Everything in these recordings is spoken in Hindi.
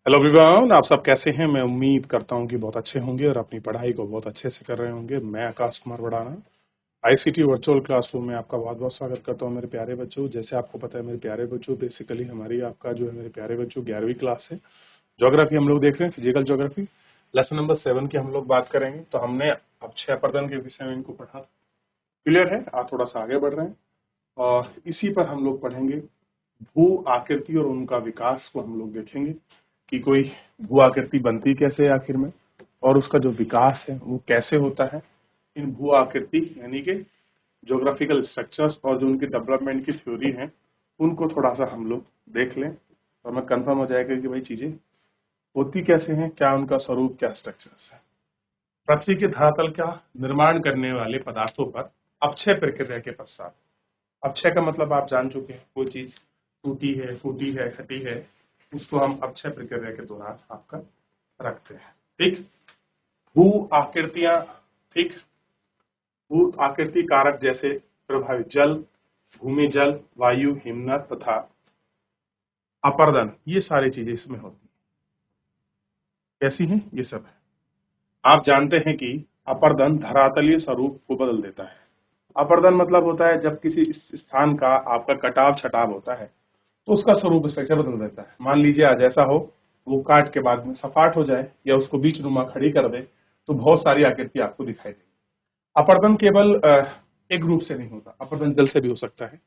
हेलो एवरीवन, आप सब कैसे हैं। मैं उम्मीद करता हूं कि बहुत अच्छे होंगे और अपनी पढ़ाई को बहुत अच्छे से कर रहे होंगे। मैं Akash Kumar Badana ICT virtual classroom में आपका बहुत बहुत स्वागत करता हूं मेरे प्यारे बच्चों। जैसे आपको पता है मेरे प्यारे बच्चों, बेसिकली हमारी आपका जो है मेरे प्यारे बच्चों 11वीं क्लास है। ज्योग्राफी हम लोग देख रहे हैं, फिजिकल ज्योग्राफी लेसन नंबर 7 की हम लोग बात करेंगे। तो हमने अब 6 अपर्दन के विषय में इनको पढ़ा, क्लियर है। आप थोड़ा सा आगे बढ़ रहे हैं और इसी पर हम लोग पढ़ेंगे भू आकृति और उनका विकास को हम लोग देखेंगे कि कोई भू आकृति बनती कैसे है आखिर में, और उसका जो विकास है वो कैसे होता है। इन भू आकृति यानी कि ज्योग्राफिकल स्ट्रक्चर्स और जो उनकी डेवलपमेंट की थ्योरी है उनको थोड़ा सा हम लोग देख लें और मैं कंफर्म हो जाएगा कि भाई चीजें होती कैसे हैं, क्या उनका स्वरूप, क्या स्ट्रक्चर्स है। पृथ्वी के धरातल का निर्माण करने वाले पदार्थों पर अपक्षय प्रक्रिया के पश्चात, अपक्षय का मतलब आप जान चुके हैं, कोई चीज टूटी है, फूटी है, हटी है, उसको हम अपक्षय प्रक्रिया के दौरान आपका रखते हैं। ठीक, भू आकृतियां, ठीक, भू आकृति कारक जैसे प्रभावित जल, भूमि जल, वायु, हिमनद तथा अपर्दन, ये सारी चीजें इसमें होती हैं। कैसी हैं ये सब है। आप जानते हैं कि अपर्दन धरातलीय स्वरूप को बदल देता है। अपर्दन मतलब होता है जब किसी स्थान का आपका कटाव छटाव होता है तो उसका स्वरूप स्ट्रक्चर बदल देता है। मान लीजिए आज ऐसा हो वो काट के बाद में सपाट हो जाए या उसको बीच नुमा खड़ी कर दे तो बहुत सारी आकृति आपको दिखाई देगी। अपर्दन केवल एक रूप से नहीं होता, अपर्दन जल से भी हो सकता है,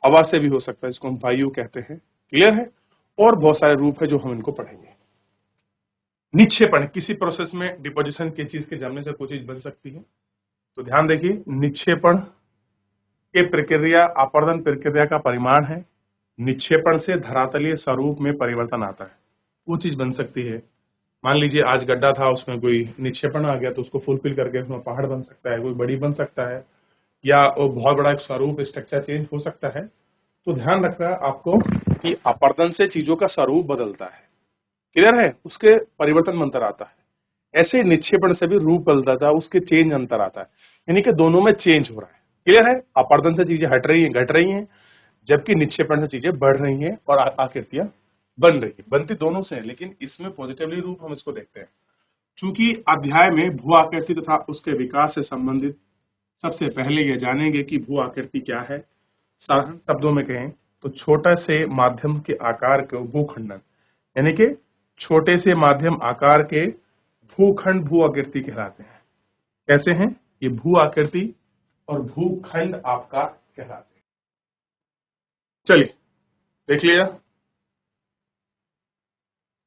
हवा से भी हो सकता है, इसको हम वायु कहते हैं, क्लियर है। और बहुत सारे रूप है जो हम इनको पढ़ेंगे। निक्षेपण, किसी प्रोसेस में डिपोजिशन की चीज के जमने से कोई चीज बन सकती है। तो ध्यान देखिए, निक्षेपण के प्रक्रिया अपर्दन प्रक्रिया का परिमाण है। निक्षेपण से धरातलीय स्वरूप में परिवर्तन आता है, वो चीज बन सकती है। मान लीजिए आज गड्ढा था, उसमें कोई निक्षेपण आ गया तो उसको फुलफिल करके उसमें पहाड़ बन सकता है, कोई बड़ी बन सकता है, या वो बहुत बड़ा एक स्वरूप स्ट्रक्चर चेंज हो सकता है। तो ध्यान रखना है आपको कि अपर्दन से चीजों का स्वरूप बदलता है, क्लियर है, उसके परिवर्तन में अंतर आता है। ऐसे निक्षेपण से भी रूप बदलता है, उसके चेंज अंतर आता है, यानी कि दोनों में चेंज हो रहा है, क्लियर है। अपर्दन से चीजें हट रही हैं, घट रही हैं, जबकि निक्षेपण से चीजें बढ़ रही हैं और आकृतियां बन रही है। बनती दोनों से है, लेकिन इसमें पॉजिटिवली रूप हम इसको देखते हैं। चूंकि अध्याय में भू आकृति तथा उसके विकास से संबंधित सबसे पहले यह जानेंगे कि भू आकृति क्या है। साधारण शब्दों में कहें तो छोटे से माध्यम के आकार के भूखंडन, यानी कि छोटे से माध्यम आकार के भूखंड भू आकृति कहलाते हैं। कैसे हैं ये भू आकृति और भूखंड आपका कहलाते हैं। चलिए देख लिया।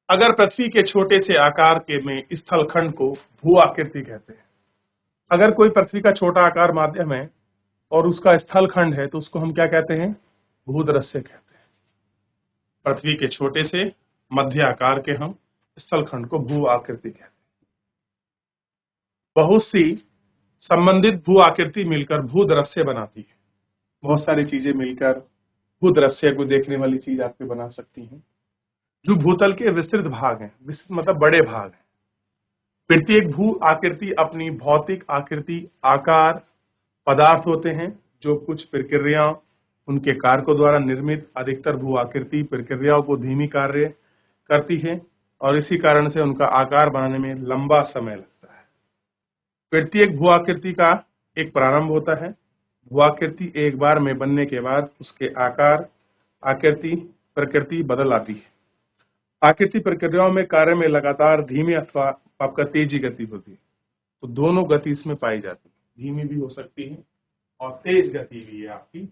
अगर पृथ्वी के छोटे से आकार के में स्थलखंड को भू आकृति कहते हैं। अगर कोई पृथ्वी का छोटा आकार माध्यम है और उसका स्थलखंड है तो उसको हम क्या कहते हैं, भूदृश्य कहते हैं। पृथ्वी के छोटे से मध्य आकार के हम स्थलखंड को भू आकृति कहते हैं। बहुत सी संबंधित भू आकृति मिलकर भूदृश्य बनाती है। बहुत सारी चीजें मिलकर भूदृश्य को देखने वाली चीज आपके बना सकती हैं। जो भूतल के विस्तृत भाग हैं, विस्तृत मतलब बड़े भाग हैं। प्रत्येक भू आकृति अपनी भौतिक आकृति, आकार, पदार्थ होते हैं जो कुछ प्रक्रियाओं, उनके कारकों द्वारा निर्मित। अधिकतर भू आकृति प्रक्रियाओं को धीमी कार्य करती है और इसी कारण से उनका आकार बनाने में लंबा समय लगता है। प्रत्येक भू आकृति का एक प्रारंभ होता है। भू आकृति एक बार में बनने के बाद उसके आकार, आकृति, प्रकृति बदल आती है। आकृति प्रक्रियाओं में कार्य में लगातार धीमी अथवा आपका तेजी गति होती है। तो दोनों गति इसमें पाई जाती है, धीमी भी हो सकती है और तेज गति भी ये आपकी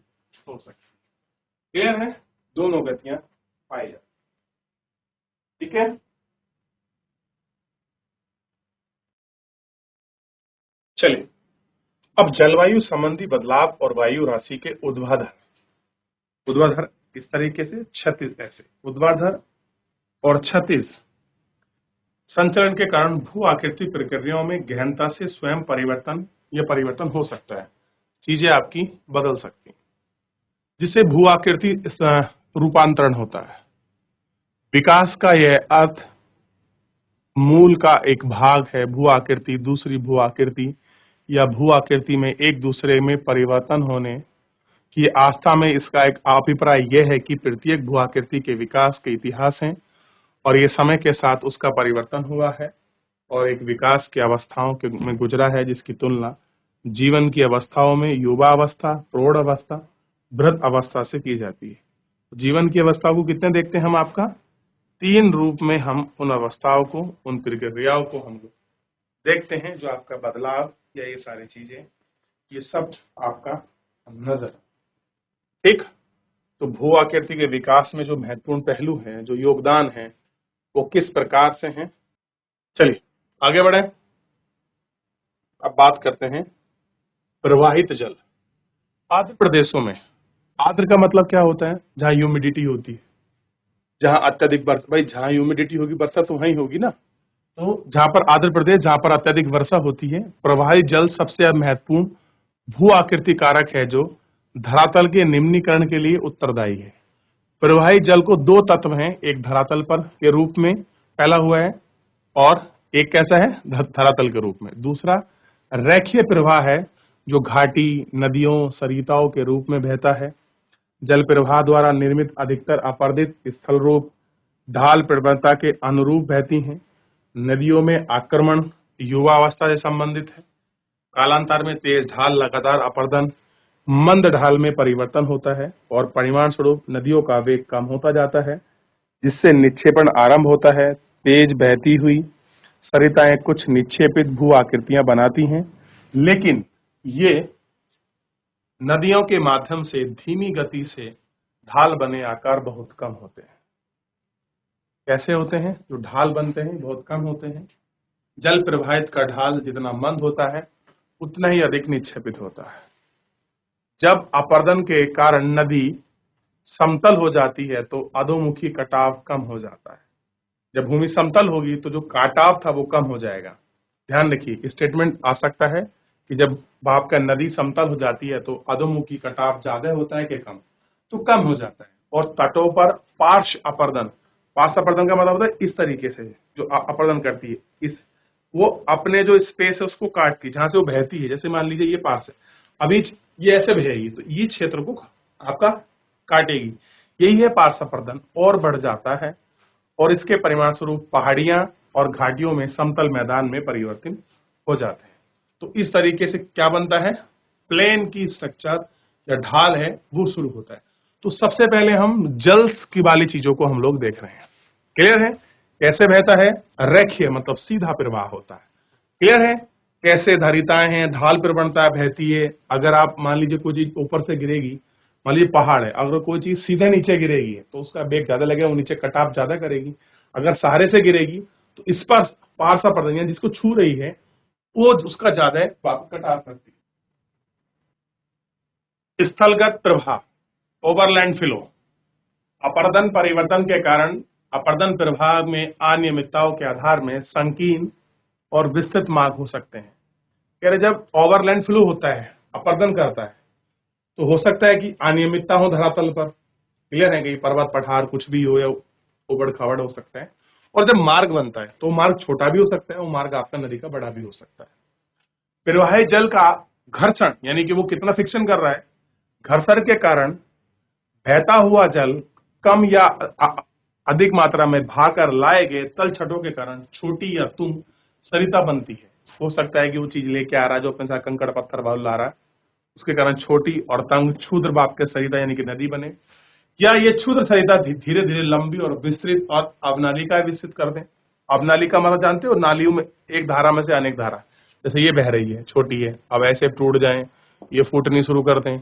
हो सकती है। क्लियर है, दोनों गतियां पाई जाती है, ठीक है। चलिए अब जलवायु संबंधी बदलाव और वायु राशि के ऊर्ध्वाधर, ऊर्ध्वाधर किस तरीके से, क्षतिज, ऐसे ऊर्ध्वाधर और क्षतिज संचरण के कारण भू आकृति प्रक्रियाओं में गहनता से स्वयं परिवर्तन या परिवर्तन हो सकता है, चीजें आपकी बदल सकती हैं, जिससे भू आकृति रूपांतरण होता है। विकास का यह अर्थ मूल का एक भाग है भू आकृति दूसरी भू आकृति या भू आकृति में एक दूसरे में परिवर्तन होने की आस्था में। इसका एक अभिप्राय यह है कि प्रत्येक भू आकृति के विकास के इतिहास हैं और ये समय के साथ उसका परिवर्तन हुआ है और एक विकास की अवस्थाओं के में गुजरा है, जिसकी तुलना जीवन की अवस्थाओं में युवा अवस्था, प्रौढ़ अवस्था, वृद्ध अवस्था से की जाती है। जीवन की अवस्था को कितने देखते हैं हम? आपका 3 रूप में हम उन अवस्थाओं को, उन प्रक्रियाओं को हम लोग देखते हैं, जो आपका बदलाव या ये सारी चीजें, ये सब आपका नजर। ठीक, तो भू आकृति के विकास में जो महत्वपूर्ण पहलू हैं, जो योगदान है, वो किस प्रकार से हैं? चलिए आगे बढ़े। अब बात करते हैं प्रवाहित जल। आर्द्र प्रदेशों में, आर्द्र का मतलब क्या होता है? जहां ह्यूमिडिटी होती है, जहां अत्यधिक वर्षा। भाई जहां ह्यूमिडिटी होगी वर्षा तो वहीं होगी ना। तो जहां पर आर्द्र प्रदेश, जहां पर अत्यधिक वर्षा होती है, प्रवाहित जल सबसे महत्वपूर्ण भू आकृति कारक है, जो धरातल के निम्नीकरण के लिए उत्तरदायी है। प्रवाहित जल को 2 तत्व हैं, एक धरातल पर के रूप में फैला हुआ है और एक कैसा है? धरातल के रूप में। दूसरा रेखीय प्रवाह है, जो घाटी, नदियों, सरिताओं के रूप में बहता है। जल प्रवाह द्वारा निर्मित अधिकतर अपर्दित स्थल रूप ढाल प्रवणता के अनुरूप बहती हैं। नदियों में आक्रमण युवावस्था से संबंधित है। कालांतर में तेज ढाल, लगातार अपर्दन, मंद ढाल में परिवर्तन होता है और परिमाण स्वरूप नदियों का वेग कम होता जाता है, जिससे निक्षेपण आरंभ होता है। तेज बहती हुई सरिताएं कुछ निक्षेपित भू आकृतियां बनाती हैं, लेकिन ये नदियों के माध्यम से धीमी गति से ढाल बने आकार बहुत कम होते हैं। कैसे होते हैं? जो ढाल बनते हैं बहुत कम होते हैं। जल प्रवाहित का ढाल जितना मंद होता है, उतना ही अधिक निक्षेपित होता है। जब अपर्दन के कारण नदी समतल हो जाती है, तो अधोमुखी कटाव कम हो जाता है। जब भूमि समतल होगी तो जो काटाव था वो कम हो जाएगा। ध्यान रखिए, स्टेटमेंट आ सकता है कि जब आपका नदी समतल हो जाती है तो अधोमुखी कटाव ज्यादा होता है कि कम? तो कम हो जाता है। और तटों पर पार्श्व अपर्दन, पार्श्व अपर्दन का मतलब होता है इस तरीके से जो अपर्दन करती है, इस वो अपने जो स्पेस है उसको काटती है, जहां से वो बहती है। जैसे मान लीजिए ये पार्श्व है, अभी ये ऐसे बहेगी तो ये क्षेत्र को आपका काटेगी, यही है पार्श्व अपर्दन। और बढ़ जाता है और इसके परिणाम स्वरूप पहाड़ियां और घाटियों में समतल मैदान में परिवर्तित हो जाते हैं। तो इस तरीके से क्या बनता है? प्लेन की स्ट्रक्चर या ढाल है वो शुरू होता है। तो सबसे पहले हम जल की वाली चीजों को हम लोग देख रहे हैं। क्लियर है? कैसे बहता है? रेखीय मतलब सीधा प्रवाह होता है। क्लियर है? कैसे धारिताएं हैं, ढाल प्रवणता बहती है। अगर आप मान लीजिए कोई चीज ऊपर से गिरेगी, मान लीजिए पहाड़ है, अगर कोई चीज सीधे नीचे गिरेगी तो उसका वेग ज्यादा लगेगा, वो नीचे कटाव ज्यादा करेगी। अगर सहारे से गिरेगी तो इस पर पार्श्व अपर्दन जिसको छू रही है वो उसका ज्यादा कटाव करती है। स्थलगत प्रवाह, ओवरलैंड फ्लो, अपर्दन परिवर्तन के कारण अपर्दन प्रवाह में अनियमितताओं के आधार में संकीर्ण और विस्तृत मार्ग हो सकते हैं। कह रहे जब ओवरलैंड फ्लो होता है, अपर्दन करता है, तो हो सकता है कि अनियमितता हो धरातल पर। क्लियर है कि पर्वत पठार कुछ भी हो या उबड़ खाबड़ हो सकता है। और जब मार्ग बनता है तो मार्ग छोटा भी हो सकता है, वो मार्ग आपका नदी का बड़ा भी हो सकता है। प्रवाही जल का घर्षण यानी कि वो कितना फ्रिक्शन कर रहा है, घर्षण के कारण बहता हुआ जल कम या अधिक मात्रा में भाकर लाए गए तल छटों के कारण छोटी या तुंग सरिता बनती है। हो सकता है कि वो चीज लेके आ रहा है जो अपने साथ कंकड़ पत्थर बालू ला रहा है, उसके कारण छोटी और तंग क्षुद्र बाप के सरिता यानी कि नदी बने, या ये क्षुद्र सरिता धीरे धीरे लंबी और विस्तृत और अवनालिका विकसित कर दें। अवनालिका मतलब जानते हो, नालियों में एक धारा में से अनेक धारा, जैसे ये बह रही है, छोटी है, अब ऐसे टूट जाए, ये फूटनी शुरू कर दें।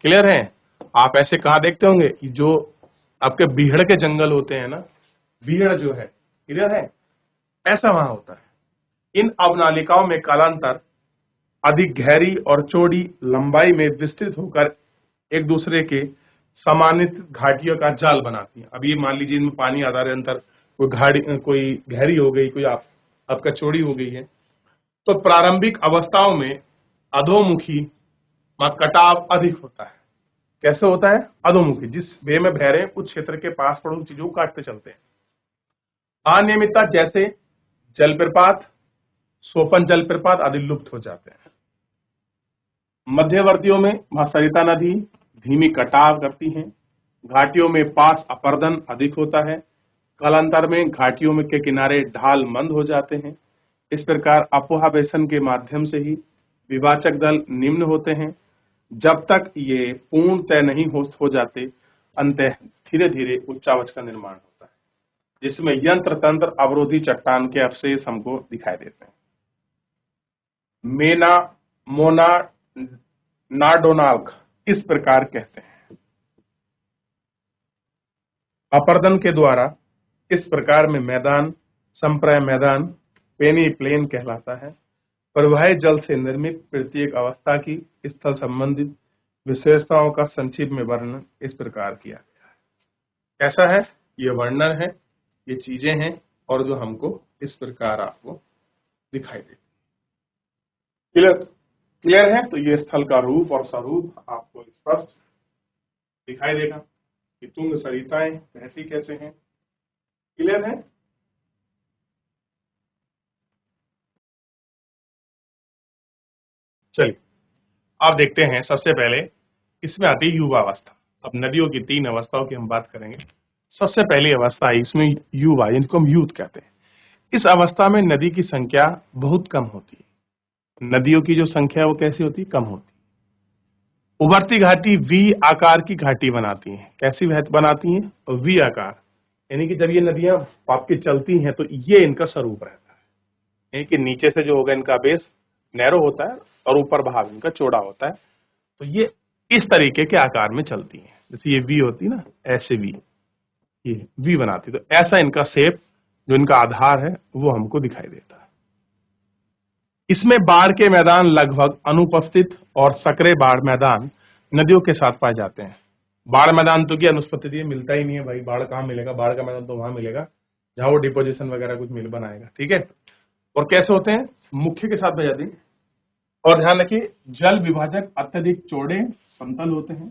क्लियर है? आप ऐसे कहाँ देखते होंगे? जो आपके बीहड़ के जंगल होते हैं ना, बीहड़ जो है, क्लियर है, ऐसा वहां होता है। इन अवनालिकाओं में कालांतर अधिक गहरी और चौड़ी लंबाई में विस्तृत होकर एक दूसरे के समानित घाटियों का जाल बनाती है। अब ये मान लीजिए इनमें पानी आधार अंतर, कोई घाटी कोई गहरी हो गई, कोई आपका चौड़ी हो गई है, तो प्रारंभिक अवस्थाओं में अधोमुखी कटाव अधिक होता है। कैसे होता है? अधोमुखी, जिस वे में बह रहे हैं उस क्षेत्र के पास पड़ोस चीजों को काटते चलते हैं। अनियमितता जैसे जलप्रपात, सोपन जलप्रपात आदि लुप्त हो जाते हैं। मध्यवर्तियों में वहां सरिता नदी धीमी कटाव करती हैं। घाटियों में पास अपर्दन अधिक होता है। कालांतर में घाटियों में के किनारे ढाल मंद हो जाते हैं। इस प्रकार अपोहावेशन के माध्यम से ही विवाचक दल निम्न होते हैं। जब तक ये पूर्णतः नहीं हो जाते, अंततः धीरे धीरे उच्चावच का निर्माण होता है, जिसमें यंत्र तंत्र अवरोधी चट्टान के अवशेष हमको दिखाई देते हैं। मेना मोना नाडोनाल्क इस प्रकार कहते हैं। अपर्दन के द्वारा इस प्रकार में मैदान संप्राय मैदान पेनी प्लेन कहलाता है। प्रवाही जल से निर्मित प्रत्येक अवस्था की स्थल संबंधित विशेषताओं का संक्षिप्त में वर्णन इस प्रकार किया गया है। कैसा है ये वर्णन है, ये चीजें हैं और जो हमको इस प्रकार आपको दिखाई देती। क्लियर है? तो ये स्थल का रूप और स्वरूप आपको स्पष्ट दिखाई देगा कि तुंग सरिताएं बहती कैसे हैं। क्लियर है? चलिए अब देखते हैं। सबसे पहले इसमें आती है युवावस्था। अब नदियों की 3 अवस्थाओं की हम बात करेंगे। सबसे पहली अवस्था है इसमें युवा, जिनको हम यूथ कहते हैं। इस अवस्था में नदी की संख्या बहुत कम होती है। नदियों की जो संख्या है वो कैसी होती है? कम होती है। उभरती घाटी वी आकार की घाटी बनाती हैं। कैसी बनाती हैं? वी आकार, यानी कि जब ये नदियां आपकी चलती हैं तो ये इनका स्वरूप रहता है, यानी कि नीचे से जो होगा इनका बेस नैरो होता है और ऊपर भाग इनका चौड़ा होता है। तो ये इस तरीके के आकार में चलती हैं। जैसे ये वी होती है ना, ऐसे वी, ये वी बनाती। तो ऐसा इनका शेप, जो इनका आधार है, वो हमको दिखाई देता है। इसमें बाढ़ के मैदान लगभग अनुपस्थित और सकरे बाढ़ मैदान नदियों के साथ पाए जाते हैं। बाढ़ मैदान तो क्या अनुपस्थित है, मिलता ही नहीं है भाई। बाढ़ कहाँ मिलेगा? बाढ़ का मैदान तो वहां मिलेगा जहां वो डिपोजिशन वगैरह कुछ मिल बनाएगा। ठीक है। और कैसे होते हैं? मुख्य के साथ पाए जाते हैं। और ध्यान रखिए, जल विभाजक अत्यधिक चौड़े समतल होते हैं,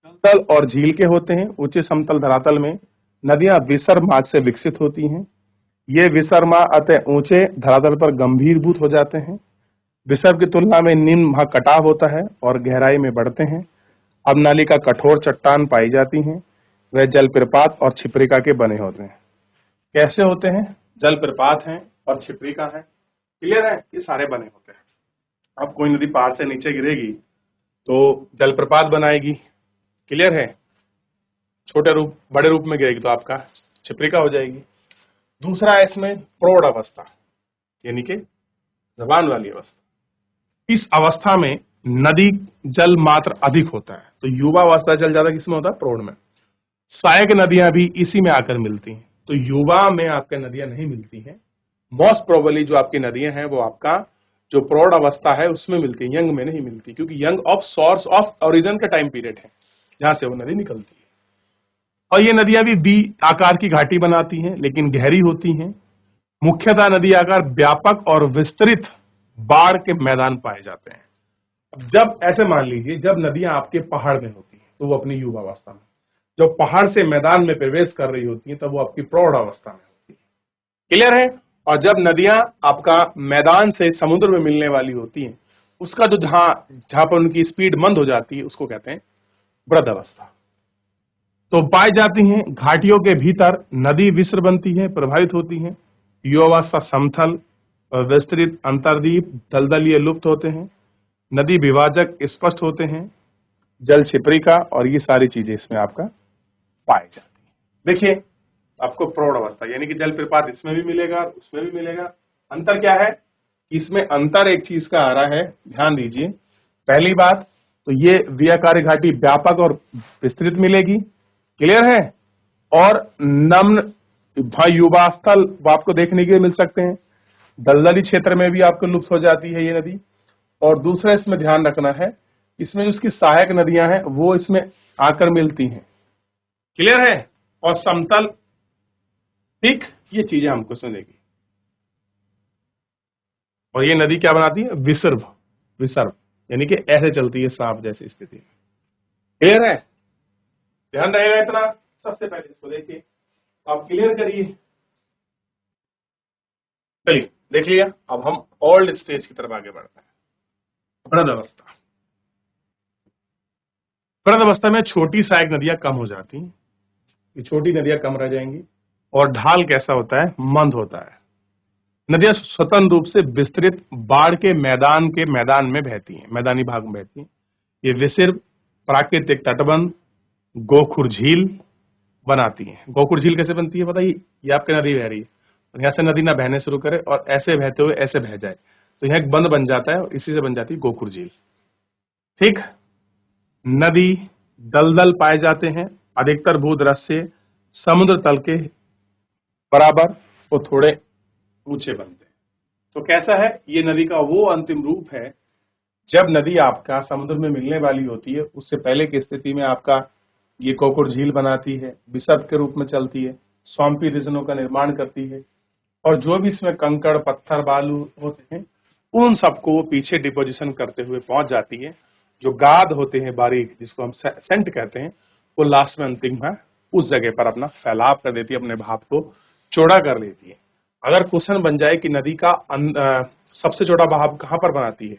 दलदल और झील के होते हैं। उच्च समतल धरातल में नदियां विसर्ग मार्ग से विकसित होती हैं। ये विसर्ग मार्ग अतः ऊंचे धरातल पर गंभीरभूत हो जाते हैं। विसर्ग की तुलना में निम्न वहां कटाव होता है और गहराई में बढ़ते हैं। अब नाली का कठोर चट्टान पाई जाती हैं। वह जलप्रपात और छिपरिका के बने होते हैं। कैसे होते हैं? जलप्रपात हैं और छिपरिका है। क्लियर है? ये सारे बने होते हैं। अब कोई नदी पहाड़ से नीचे गिरेगी तो जलप्रपात बनाएगी। क्लियर है? छोटे रूप बड़े रूप में गिरेगी तो आपका छिपरिका हो जाएगी। दूसरा है इसमें प्रौढ़ अवस्था, यानी कि जबान वाली अवस्था। इस अवस्था में नदी जल मात्र अधिक होता है। तो युवा अवस्था जल ज्यादा किसमें होता है? प्रौढ़ में। सहायक नदियां भी इसी में आकर मिलती हैं। तो युवा में आपके नदियां नहीं मिलती हैं। मोस्ट प्रोबेबली जो आपकी नदियां हैं वो आपका जो प्रौढ़ अवस्था है उसमें मिलती है, यंग में नहीं मिलती, क्योंकि young of source of origin का टाइम पीरियड है जहां से वो नदी निकलती है। और ये नदियां भी बी आकार की घाटी बनाती हैं, लेकिन गहरी होती हैं। मुख्यतः नदी आकार व्यापक और विस्तृत बाढ़ के मैदान पाए जाते हैं। अब जब ऐसे मान लीजिए, जब नदियां आपके पहाड़ में होती हैं तो वो अपनी युवा अवस्था में, जब पहाड़ से मैदान में प्रवेश कर रही होती हैं तब वो आपकी प्रौढ़ अवस्था में होती है। क्लियर है? और जब नदियां आपका मैदान से समुद्र में मिलने वाली होती हैं, उसका जो जहां जहां पर उनकी स्पीड मंद हो जाती है उसको कहते हैं वृद्ध अवस्था। तो पाई जाती हैं। घाटियों के भीतर नदी विस्र बनती है, प्रभावित होती हैं। युवावस्था समथल और विस्तृत अंतर्द्वीप दलदलीय लुप्त होते हैं। नदी विभाजक स्पष्ट होते हैं। जल छिपरिका और ये सारी चीजें इसमें आपका पाई जाती है। देखिए, आपको प्रौढ़ अवस्था यानी कि जलप्रपात इसमें भी मिलेगा और उसमें भी मिलेगा। अंतर क्या है? इसमें अंतर एक चीज का आ रहा है, ध्यान दीजिए। पहली बात तो ये व्याकारी घाटी व्यापक और विस्तृत मिलेगी। क्लियर है? और नम्न युवा स्थल आपको देखने के लिए मिल सकते हैं। दलदली क्षेत्र में भी आपको लुप्त हो जाती है ये नदी। और दूसरा इसमें ध्यान रखना है, इसमें उसकी सहायक नदियां हैं वो इसमें आकर मिलती हैं। क्लियर है? और समतल, ठीक, ये चीजें हमको इसमें देगी। और ये नदी क्या बनाती है? विसर्ग, विसर्ग यानी कि ऐसे चलती है सांप जैसी स्थिति में। क्लियर है? ध्यान रहेगा इतना। सबसे पहले इसको देखिए, आप क्लियर करिए। चलिए देख लिया। अब हम ओल्ड स्टेज की तरफ आगे बढ़ते हैं। वृद्ध अवस्था। वृद्ध अवस्था में छोटी सहायक नदियां कम हो जाती हैं। ये छोटी नदियां कम रह जाएंगी। और ढाल कैसा होता है, मंद होता है। नदियां स्वतंत्र रूप से विस्तृत बाढ़ के मैदान में बहती हैं, मैदानी भाग में बहती हैं। ये विसिर प्राकृतिक तटबंध गोखुर झील बनाती हैं। गोखुर झील कैसे बनती है बताइए, ये आपकी नदी बह रही है और यहाँ से नदी ना बहने शुरू करे और ऐसे बहते हुए ऐसे बह जाए तो यहाँ एक बंद बन जाता है और इसी से बन जाती है गोखुर झील। ठीक, नदी दलदल पाए जाते हैं, अधिकतर भूदृश्य से समुद्र तल के बराबर वो थोड़े ऊंचे बनते हैं। तो कैसा है ये नदी का वो अंतिम रूप है जब नदी आपका समुद्र में मिलने वाली होती है, उससे पहले की स्थिति में आपका ये गोखुर झील बनाती है, विसर्ग के रूप में चलती है, स्वाम्पी रीजनों का निर्माण करती है और जो भी इसमें कंकड़ पत्थर बालू होते हैं उन सबको वो पीछे डिपोजिशन करते हुए पहुंच जाती है। जो गाद होते हैं बारीक, जिसको हम सेंट कहते हैं, वो लास्ट में अंतिम है उस जगह पर अपना फैलाव कर देती है, अपने भाव को चौड़ा कर लेती है। अगर क्वेश्चन बन जाए कि नदी का सबसे चौड़ा बहाव कहाँ पर बनाती है,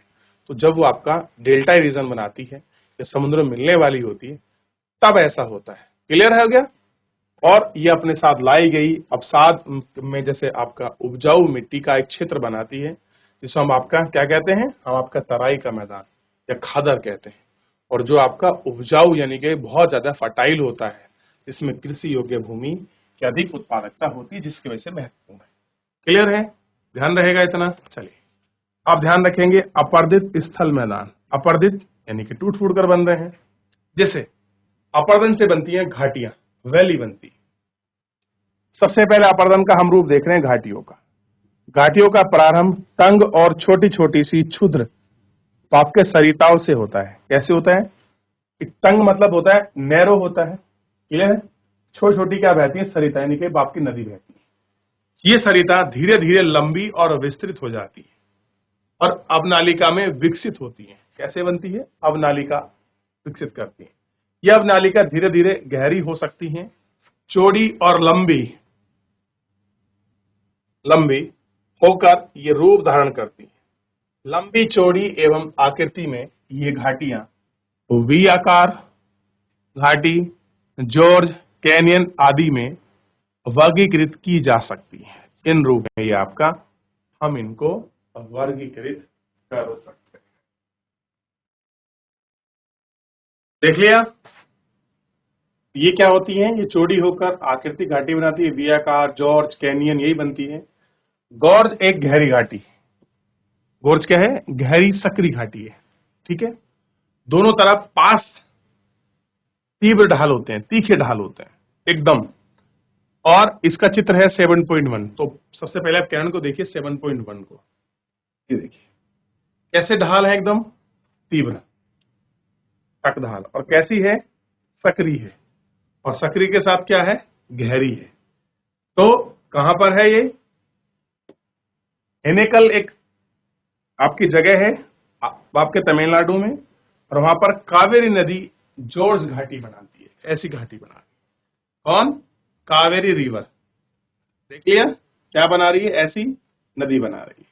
तो जब वो आपका डेल्टा रीजन बनाती है या समुद्र में मिलने वाली होती है तब ऐसा होता है। क्लियर हो गया। और ये अपने साथ लाई गई अवसाद में जैसे आपका उपजाऊ मिट्टी का एक क्षेत्र बनाती है, जिसको हम आपका क्या कहते हैं, हम आपका तराई का मैदान या खादर कहते हैं। और जो आपका उपजाऊ यानी कि बहुत ज्यादा फर्टाइल होता है, जिसमें कृषि योग्य भूमि की अधिक उत्पादकता होती है, जिसकी वजह से महत्वपूर्ण है। क्लियर है, ध्यान रहेगा इतना। चलिए आप ध्यान रखेंगे अपर्दित स्थल मैदान। अपर्दित यानी कि टूट फूट कर बन रहे हैं। जैसे अपर्दन से बनती हैं घाटियां, वैली बनती है। सबसे पहले अपर्दन का हम रूप देख रहे हैं घाटियों का। घाटियों का प्रारंभ तंग और छोटी छोटी सी क्षुद्र पाप के सरिताओं से होता है। कैसे होता है, तंग मतलब होता है नैरो होता है, क्लियर है। छोटी छोटी क्या बहती है, सरिता यानी कि बाप की नदी बहती है। ये सरिता धीरे धीरे लंबी और विस्तृत हो जाती है और अवनालिका में विकसित होती है। कैसे बनती है, अवनालिका विकसित करती है। यह अवनालिका धीरे धीरे गहरी हो सकती है, चौड़ी और लंबी होकर ये रूप धारण करती है। लंबी चौड़ी एवं आकृति में ये घाटियां वी आकार घाटी, जॉर्ज कैनियन आदि में वर्गीकृत की जा सकती है। इन रूप में ये आपका हम इनको वर्गीकृत कर सकते हैं। देख लिया, ये क्या होती है, ये चौड़ी होकर आकृति घाटी बनाती है, वी आकार, जॉर्ज कैनियन यही बनती है। गॉर्ज एक गहरी घाटी, गोर्ज क्या है, गहरी सकरी घाटी है। ठीक है, दोनों तरफ पास तीव्र ढाल होते हैं, तीखे ढाल होते हैं एकदम। और इसका चित्र है 7.1। तो सबसे पहले आप कैनन को देखिए 7.1 को, ये देखिए कैसे ढाल है, एकदम तीव्र तक ढाल। और कैसी है, सकरी है। और सकरी के साथ क्या है, गहरी है। तो कहां पर है ये, हेनेकल एक आपकी जगह है आपके तमिलनाडु में, और वहां पर कावेरी नदी जॉर्ज घाटी बनाती है, ऐसी घाटी बनाती है। कौन, कावेरी रिवर। देख लिया क्या बना रही है, ऐसी नदी बना रही है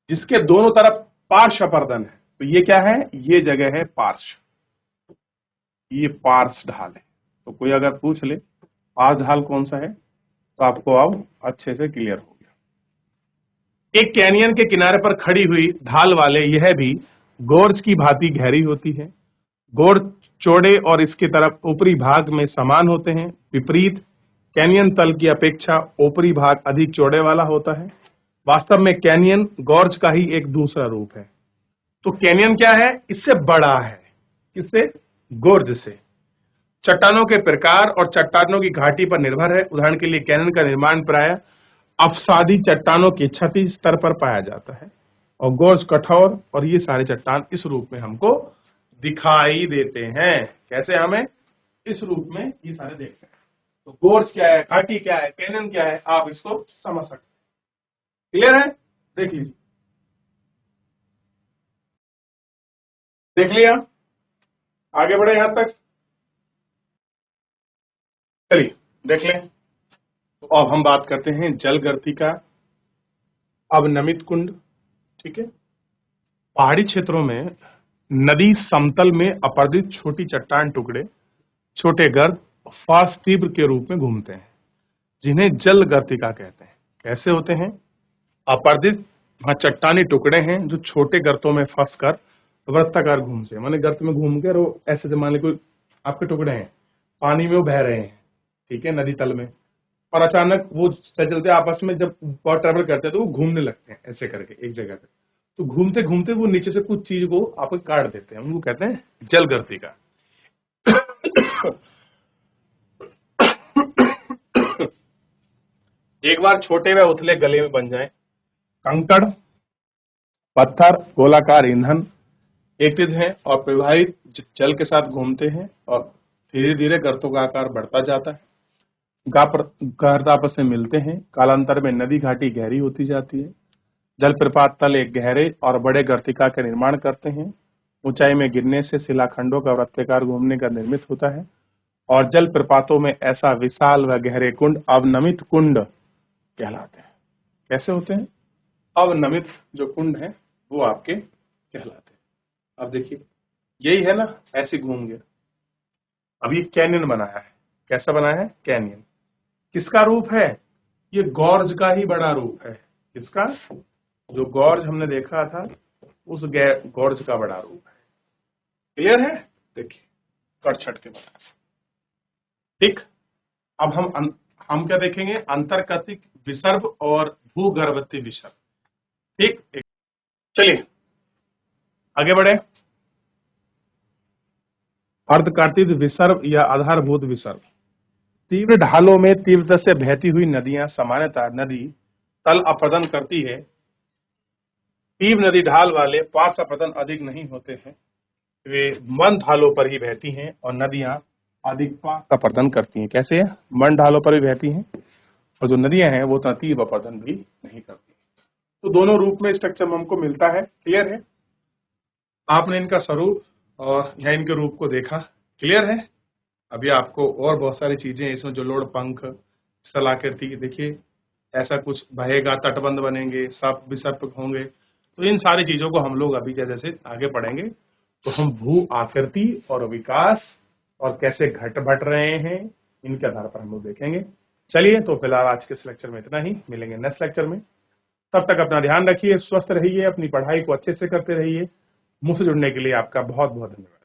जिसके दोनों तरफ पार्श्व अपर्दन है। तो ये क्या है, ये जगह है पार्श्व, ये पार्श्व ढाल है। तो कोई अगर पूछ ले पार्श्व ढाल कौन सा है, तो आपको अब अच्छे से क्लियर हो गया। एक कैनियन के किनारे पर खड़ी हुई ढाल वाले यह भी गोर्ज की भांति गहरी होती है। गोर्ज चौड़े और इसके तरफ ऊपरी भाग में समान होते हैं। विपरीत कैनियन तल की अपेक्षा ऊपरी भाग अधिक चौड़े वाला होता है। वास्तव में कैनियन गोर्ज का ही एक दूसरा रूप है। तो कैनियन क्या है, इससे बड़ा है, किससे, गोर्ज से। चट्टानों के प्रकार और चट्टानों की घाटी पर निर्भर है। उदाहरण के लिए कैनियन का निर्माण प्राय अवसादी चट्टानों के क्षति स्तर पर पाया जाता है और गोर्ज कठोर, और ये सारे चट्टान इस रूप में हमको दिखाई देते हैं। कैसे, हमें इस रूप में ये सारे देखते हैं। तो गोर्ज क्या है, घाटी क्या है, कैनियन क्या है, आप इसको समझ सकते हैं। क्लियर है, देख लीजिए, देख लिया, आगे बढ़े यहां तक, चलिए देख लें। तो अब हम बात करते हैं जलगर्ती का अवनमित कुंड। ठीक है, पहाड़ी क्षेत्रों में नदी समतल में अपर्दित छोटी चट्टान टुकड़े, छोटे गर्त फास्ट तीव्र के रूप में घूमते हैं। जिन्हें जल गर्तिका कहते हैं। कैसे होते हैं? अपर्दित वहां चट्टानी टुकड़े हैं जो छोटे गर्तों में फंसकर वृत्ताकार घूम से, माने गर्त में घूमकर वो ऐसे, मान लीजिए कोई आपके टुकड़े हैं, पानी में वो बह रहे हैं, ठीक है, नदी तल में, और अचानक वो चलते आपस में जब बहुत ट्रेवल करते हैं तो वो घूमने लगते हैं ऐसे करके एक जगह पे। तो घूमते घूमते वो नीचे से कुछ चीज को आपको काट देते हैं, उनको कहते हैं जलगर्तिका। एक बार छोटे व उथले गले में बन जाए, कंकड़ पत्थर गोलाकार ईंधन एकत्रित हैं और प्रवाहित जल के साथ घूमते हैं और धीरे धीरे गर्तों का आकार बढ़ता जाता है। गर्त आपस में मिलते हैं, कालांतर में नदी घाटी गहरी होती जाती है। जल प्रपात तल एक गहरे और बड़े गर्तिका का निर्माण करते हैं। ऊंचाई में गिरने से शिलाखंडों का वृत्ताकार घूमने का निर्मित होता है और जल प्रपातों में ऐसा विशाल व गहरे कुंड अवनमित कुंड कहलाते हैं। कैसे होते हैं? अवनमित जो कुंड है वो आपके कहलाते हैं। अब देखिए यही है ना, ऐसे घूम गया। अब ये कैनियन बनाया है। कैसा बनाया है? कैनियन। किसका रूप है? ये गॉर्ज का ही बड़ा रूप है। किसका? जो गॉर्ज हमने देखा था उस गॉर्ज का बड़ा रूप है। क्लियर है? देखिए कट छट के बनाया। ठीक, अब हम क्या देखेंगे? अंतर्कथित विसर्ग और भूगर्भस्थ विसर्ग। ठीक, चलिए आगे बढ़े। अर्धकार्तिक विसर्ग या आधारभूत विसर्ग। तीव्र ढालों में तीव्रता से बहती हुई नदियां सामान्यतः नदी तल अपरदन करती है। तीव्र नदी ढाल वाले पार्श्व अपरदन अधिक नहीं होते हैं, वे मंद ढालों पर ही बहती हैं और नदियां अधिक पार्श्व अपरदन करती हैं। कैसे? मंद ढालों पर भी बहती हैं और जो नदियां हैं वो उतना तीव्र अपरदन भी नहीं करती। तो दोनों रूप में स्ट्रक्चर हमको मिलता है। क्लियर है? आपने इनका स्वरूप और या इनके रूप को देखा। क्लियर है? अभी आपको और बहुत सारी चीजें इसमें, जो लोड पंख स्थलाकृति, देखिए ऐसा कुछ बहेगा, तटबंध बनेंगे, सप विसर्प होंगे। तो इन सारी चीजों को हम लोग अभी जैसे आगे पढ़ेंगे तो हम भू आकृति और विकास और कैसे घट बढ़ रहे हैं इनके आधार पर हम लोग देखेंगे। चलिए तो फिलहाल आज के इस लेक्चर में इतना ही, मिलेंगे नेक्स्ट लेक्चर में। तब तक अपना ध्यान रखिए, स्वस्थ रहिए, अपनी पढ़ाई को अच्छे से करते रहिए। मुझसे जुड़ने के लिए आपका बहुत बहुत धन्यवाद।